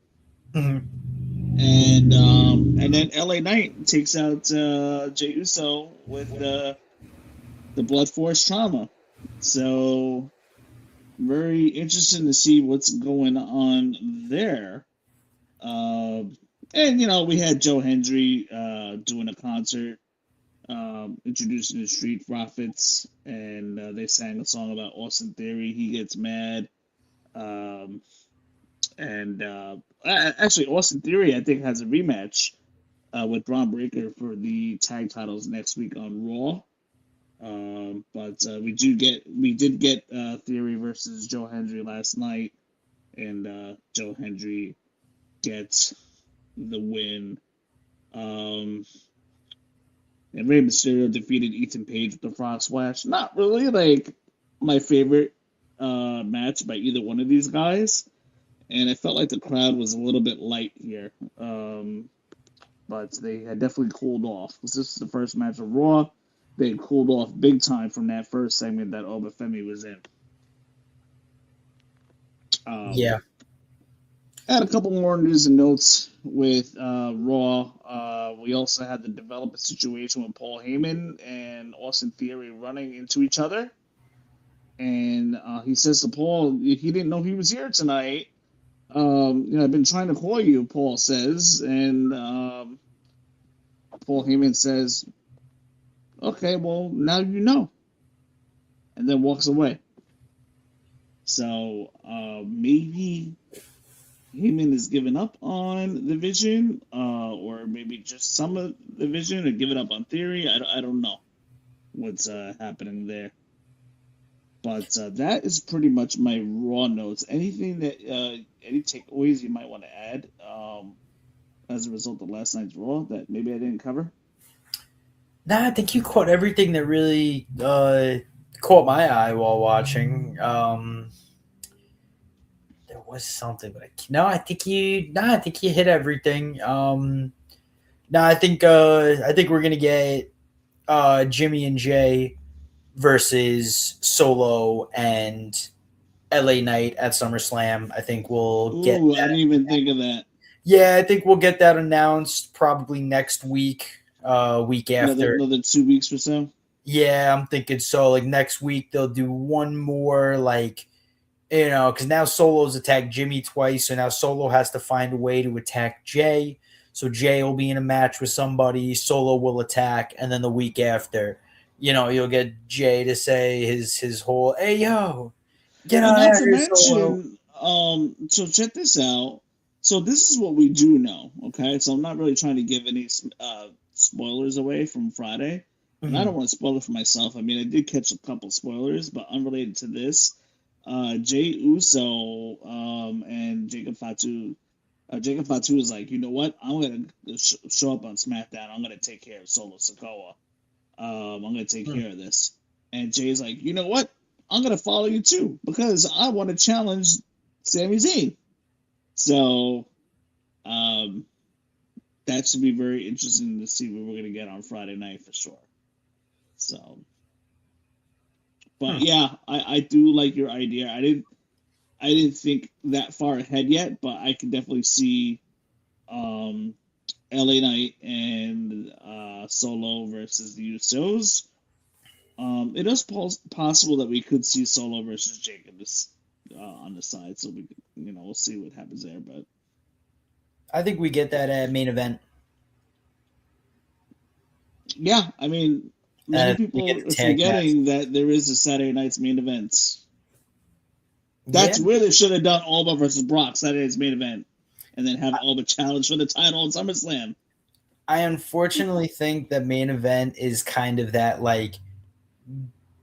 D: Mm-hmm.
C: And then LA Knight takes out Jey Uso with the blood force trauma. So very interesting to see what's going on there. And we had Joe Hendry doing a concert, introducing the Street Profits, and they sang a song about Austin Theory. He gets mad. Actually, Austin Theory, I think, has a rematch with Braun Breaker for the tag titles next week on Raw. But we did get Theory versus Joe Hendry last night, and Joe Hendry gets the win. And Rey Mysterio defeated Ethan Page with the Frog Splash. Not really like my favorite match by either one of these guys, and I felt like the crowd was a little bit light here. But they had definitely cooled off. This is the first match of Raw. They cooled off big time from that first segment that Femi was in.
D: Yeah.
C: I had a couple more news and notes with Raw. We also had the development situation with Paul Heyman and Austin Theory running into each other. And he says to Paul, he didn't know he was here tonight. I've been trying to call you, Paul says. And Paul Heyman says, okay, well, now you know. And then walks away. So maybe Heyman is giving up on the Vision, or maybe just some of the Vision, or giving up on Theory. I don't know what's happening there. But that is pretty much my Raw notes. Anything that any takeaways you might want to add as a result of last night's Raw that maybe I didn't cover?
D: Nah, I think you caught everything that really caught my eye while watching. There was something, but I think you hit everything. I think we're gonna get Jimmy and Jay versus Solo and LA Knight at SummerSlam. I think we'll get.
C: Ooh, I didn't even think of that.
D: Yeah, I think we'll get that announced probably next week. Week after
C: another 2 weeks or so.
D: Yeah, I'm thinking so. Like next week they'll do one more, because now Solo's attacked Jimmy twice, so now Solo has to find a way to attack Jay. So Jay will be in a match with somebody, Solo will attack, and then the week after, you'll get Jay to say his whole, "Hey yo, get on out of here, Solo."
C: So check this out. So this is what we do know, okay? So I'm not really trying to give any spoilers away from Friday. And I don't want to spoil it for myself. I mean, I did catch a couple spoilers, but unrelated to this. Jey Uso and Jacob Fatu. Jacob Fatu is like, you know what? I'm going to show up on SmackDown. I'm going to take care of Solo Sikoa. I'm going to take care of this. And Jay's like, you know what? I'm going to follow you too because I want to challenge Sami Zayn. So that should be very interesting to see what we're going to get on Friday night for sure. So, but yeah, I do like your idea. I didn't think that far ahead yet, but I can definitely see LA Knight and Solo versus the Usos. It is possible that we could see Solo versus Jacob on the side, so we'll see what happens there. But
D: I think we get that main event.
C: Yeah, I mean, Many
D: And we
C: people
D: get the
C: are
D: tag match.
C: forgetting that there is a Saturday night's main event.
D: Yeah,
C: That's where they should have done Alba versus Brock, Saturday night's main event, and then have Alba challenge for the title in SummerSlam.
D: I unfortunately think that main event is kind of that like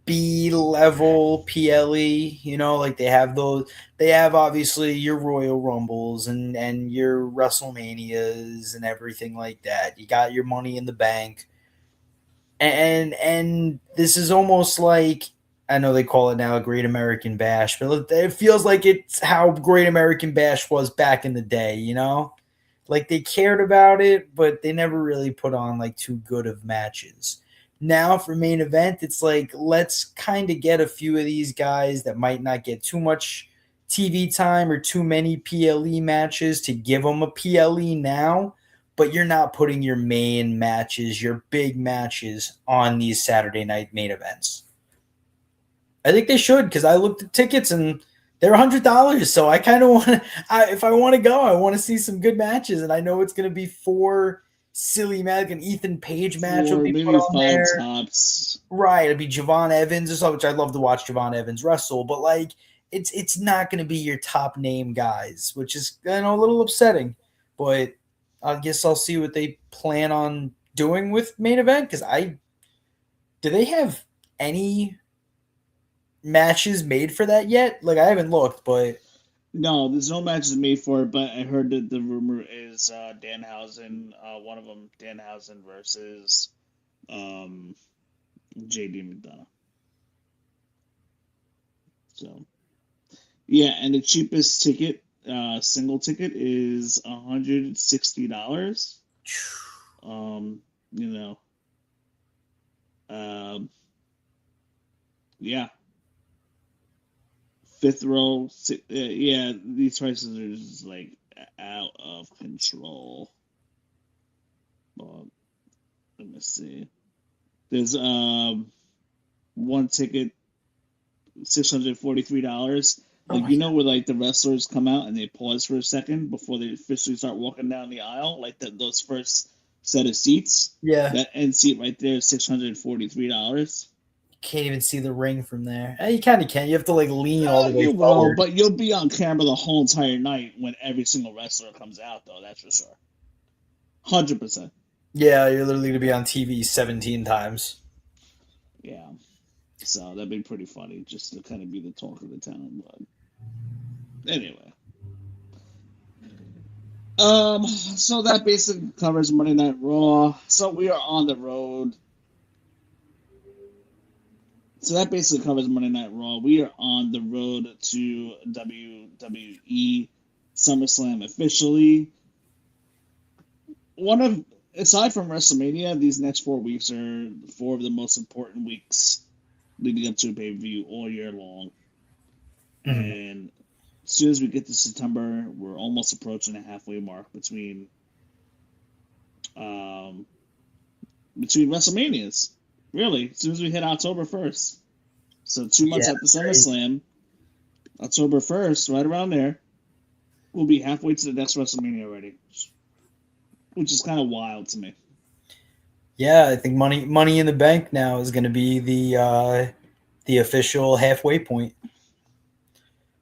D: B level PLE, like they have obviously your Royal Rumbles and your WrestleManias and everything like that. You got your Money in the Bank. And this is almost like, I know they call it now a Great American Bash, but it feels like it's how Great American Bash was back in the day, Like they cared about it, but they never really put on like too good of matches. Now for main event, it's like let's kind of get a few of these guys that might not get too much TV time or too many PLE matches to give them a PLE now, but you're not putting your main matches, your big matches on these Saturday night main events. I think they should because I looked at tickets and they're $100. So I kind of want to, if I want to go, I want to see some good matches. And I know it's going to be 4 silly matches. An Ethan Page match will
C: Or
D: be put
C: maybe
D: on
C: 5
D: there.
C: tops.
D: Right. It'll be Javon Evans or something, which I'd love to watch Javon Evans wrestle. But like, it's not going to be your top name guys, which is a little upsetting. But I guess I'll see what they plan on doing with main event because do they have any matches made for that yet? Like I haven't looked, but
C: No, there's no matches made for it, but I heard that the rumor is Danhausen, one of them, Danhausen versus JD McDonough. So, yeah, and the cheapest ticket, single ticket, is $160. Yeah. Fifth row, yeah, these prices are just like out of control. Let me see. There's one ticket, $643. Like where like the wrestlers come out and they pause for a second before they officially start walking down the aisle, like those first set of seats.
D: Yeah,
C: that end seat right there is $643.
D: Can't even see the ring from there. You kind of can. You have to like lean all the way
C: You
D: forward.
C: will, but you'll be on camera the whole entire night when every single wrestler comes out, though. That's for sure. 100%.
D: Yeah, you're literally going to be on TV 17 times.
C: Yeah. So that'd be pretty funny just to kind of be the talk of the town. But anyway. So that basically covers Monday Night Raw. So we are on the road. So that basically covers Monday Night Raw. We are on the road to WWE SummerSlam officially. Aside from WrestleMania, these next 4 weeks are 4 of the most important weeks leading up to a pay-per-view all year long. Mm-hmm. And as soon as we get to September, we're almost approaching the halfway mark between WrestleManias. Really, as soon as we hit October 1st. So 2 months after SummerSlam, October 1st, right around there, we'll be halfway to the next WrestleMania already. Which is kind of wild to me.
D: Yeah, I think Money in the Bank now is going to be the official halfway point.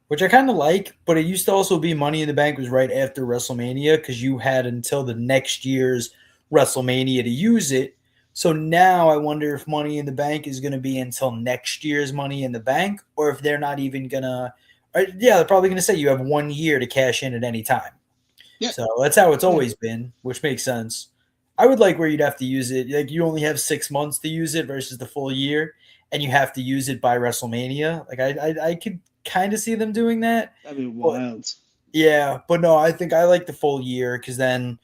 D: Which I kind of like, but it used to also be Money in the Bank was right after WrestleMania because you had until the next year's WrestleMania to use it. So now I wonder if Money in the Bank is going to be until next year's Money in the Bank, or if they're not even going to. They're probably going to say you have 1 year to cash in at any time. Yeah. So that's how it's always been, which makes sense. I would like where you'd have to use it. Like you only have 6 months to use it versus the full year, and you have to use it by WrestleMania. Like I could kind of see them doing that.
C: That'd be wild.
D: But no, I think I like the full year because then,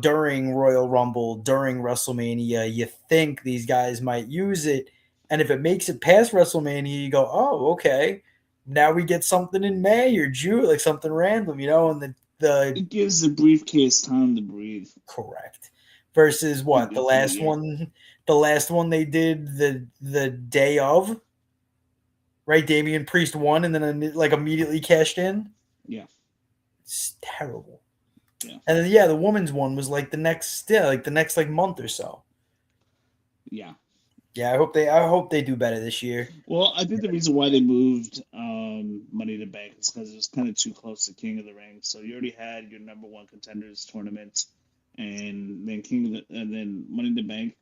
D: during Royal Rumble, during WrestleMania, you think these guys might use it. And if it makes it past WrestleMania, you go, oh, okay. Now we get something in May or June, like something random, and
C: it gives the briefcase time to breathe.
D: Correct. Versus what? The last one they did the day of. Right, Damian Priest won and then like immediately cashed in.
C: Yeah,
D: it's terrible.
C: Yeah,
D: and then the women's one was like the next month or so.
C: Yeah,
D: Yeah, I hope they do better this year.
C: Well, I think the reason why they moved Money in the Bank is because it was kind of too close to King of the Ring. So you already had your number one contenders tournament, and then and then Money in the Bank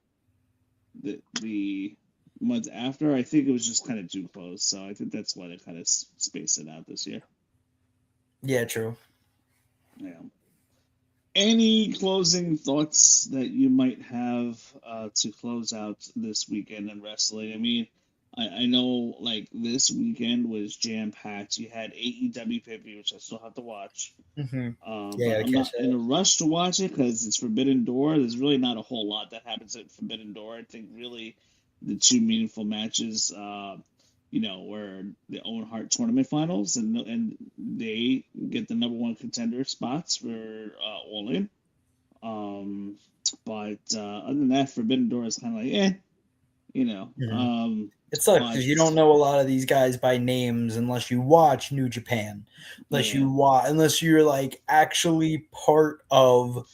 C: the month after. I think it was just kind of too close. So I think that's why they kind of spaced it out this year.
D: Yeah, true.
C: Yeah. Any closing thoughts that you might have to close out this weekend in wrestling? I mean, I know like this weekend was jam packed. You had AEW pay-per-view, which I still have to watch.
D: Mm-hmm.
C: But I'm not in a rush to watch it because it's Forbidden Door. There's really not a whole lot that happens at Forbidden Door. I think really the two meaningful matches, were the Owen Hart tournament finals, and they get the number one contender spots for All In. But other than that, Forbidden Door is kind of like,
D: Mm-hmm. It sucks because you don't know a lot of these guys by names unless you watch New Japan, unless you're like actually part of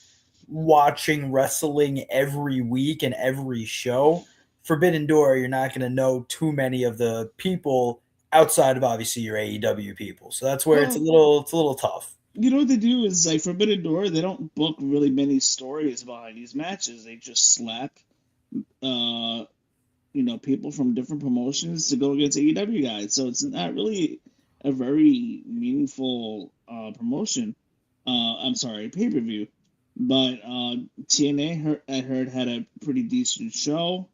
D: watching wrestling every week and every show. Forbidden Door, you're not going to know too many of the people outside of obviously your AEW people, so that's where it's a little tough.
C: You know what they do is like Forbidden Door, they don't book really many stories behind these matches. They just slap people from different promotions to go against AEW guys. So it's not really a very meaningful promotion. I'm sorry, pay-per-view. But TNA, I heard, had a pretty decent show.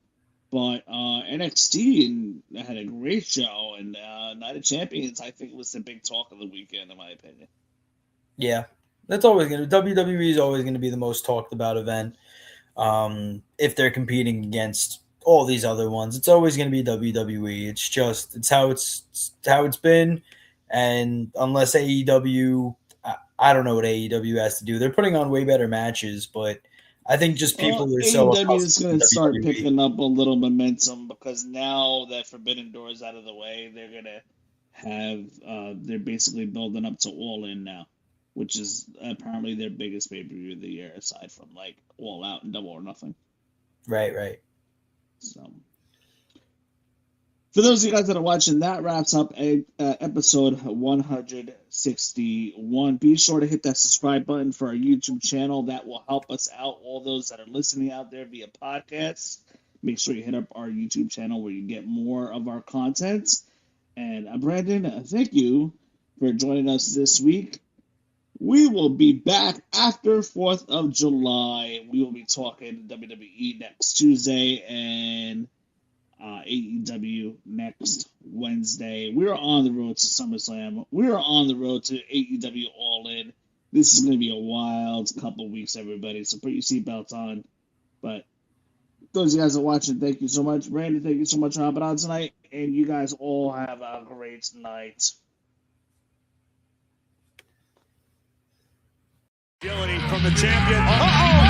C: But NXT had a great show. And Night of Champions, I think, was the big talk of the weekend, in my opinion.
D: Yeah, that's always going to – WWE is always going to be the most talked about event if they're competing against – all these other ones. It's always going to be WWE. It's how it's been. And unless AEW, I don't know what AEW has to do. They're putting on way better matches, but I think just people are so
C: AEW is going to start picking up a little momentum because now that Forbidden Door is out of the way, they're going to have they're basically building up to All In now, which is apparently their biggest pay-per-view of the year aside from like All Out and Double or Nothing.
D: Right.
C: So, for those of you guys that are watching, that wraps up episode 161. Be sure to hit that subscribe button for our YouTube channel. That will help us out. All those that are listening out there via podcasts, make sure you hit up our YouTube channel where you get more of our content. And Brandon, thank you for joining us this week. We will be back after 4th of July. We will be talking WWE next Tuesday and AEW next Wednesday. We are on the road to SummerSlam. We are on the road to AEW All In. This is going to be a wild couple weeks, everybody. So put your seatbelts on. But those of you guys that are watching, thank you so much. Brandon, thank you so much for hopping on tonight. And you guys all have a great night.
B: Agility from the champion. Uh-oh!